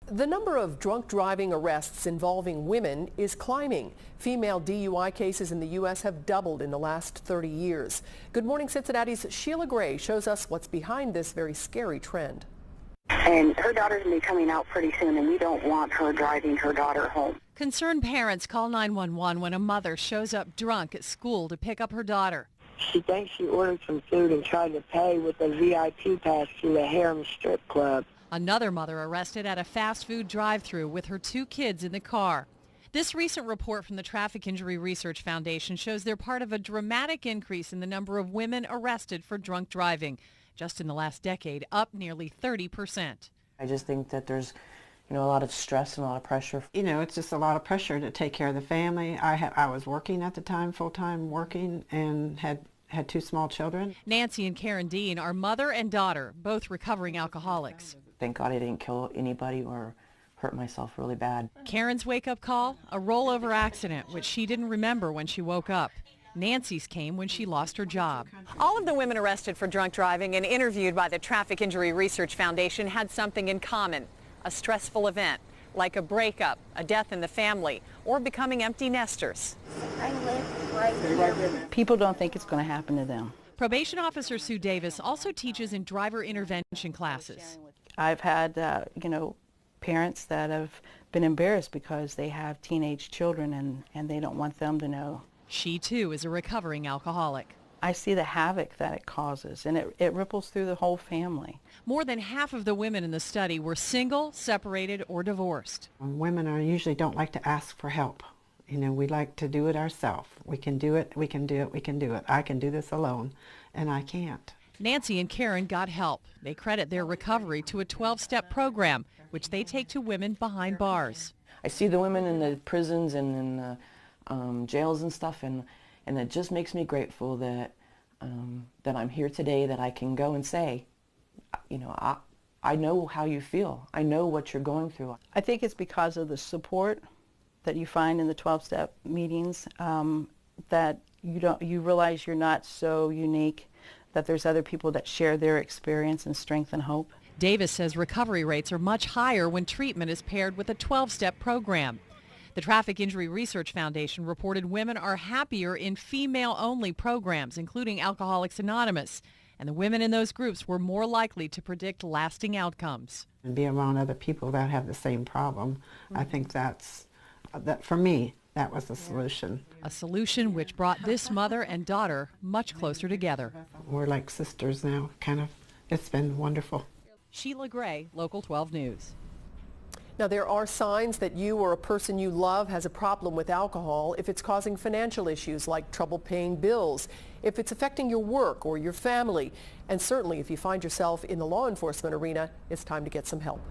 The number of drunk driving arrests involving women is climbing. Female DUI cases in the U.S. have doubled in the last 30 years. Good Morning Cincinnati's Sheila Gray shows us what's behind this very scary trend. And her daughter's going to be coming out pretty soon, and we don't want her driving her daughter home. Concerned parents call 911 when a mother shows up drunk at school to pick up her daughter. She thinks she ordered some food and tried to pay with a VIP pass through the Harem Strip Club. Another mother arrested at a fast food drive-thru with her 2 kids in the car. This recent report from the Traffic Injury Research Foundation shows they're part of a dramatic increase in the number of women arrested for drunk driving. Just in the last decade, up nearly 30%. I just think that there's, a lot of stress and a lot of pressure. It's just a lot of pressure to take care of the family. I was working at the time, full-time working, and had 2 small children. Nancy and Karen Dean are mother and daughter, both recovering alcoholics. Thank God I didn't kill anybody or hurt myself really bad. Karen's wake-up call, a rollover accident, which she didn't remember when she woke up. Nancy's came when she lost her job. All of the women arrested for drunk driving and interviewed by the Traffic Injury Research Foundation had something in common, a stressful event, like a breakup, a death in the family, or becoming empty nesters. I live right here. People don't think it's going to happen to them. Probation officer Sue Davis also teaches in driver intervention classes. I've had, parents that have been embarrassed because they have teenage children and they don't want them to know. She, too, is a recovering alcoholic. I see the havoc that it causes, and it ripples through the whole family. More than half of the women in the study were single, separated, or divorced. Women usually don't like to ask for help. We like to do it ourselves. We can do it, we can do it, we can do it. I can do this alone, and I can't. Nancy and Karen got help. They credit their recovery to a 12-step program, which they take to women behind bars. I see the women in the prisons and in the jails and stuff, and it just makes me grateful that I'm here today, that I can go and say, I know how you feel. I know what you're going through. I think it's because of the support that you find in the 12-step meetings, that you realize you're not so unique, that there's other people that share their experience and strength and hope. Davis says recovery rates are much higher when treatment is paired with a 12-step program. The Traffic Injury Research Foundation reported women are happier in female-only programs, including Alcoholics Anonymous, and the women in those groups were more likely to predict lasting outcomes. And be around other people that have the same problem. I think that for me, that was the solution. A solution which brought this mother and daughter much closer together. We're like sisters now, kind of. It's been wonderful. Sheila Gray, Local 12 News. Now, there are signs that you or a person you love has a problem with alcohol if it's causing financial issues like trouble paying bills, if it's affecting your work or your family, and certainly if you find yourself in the law enforcement arena, it's time to get some help.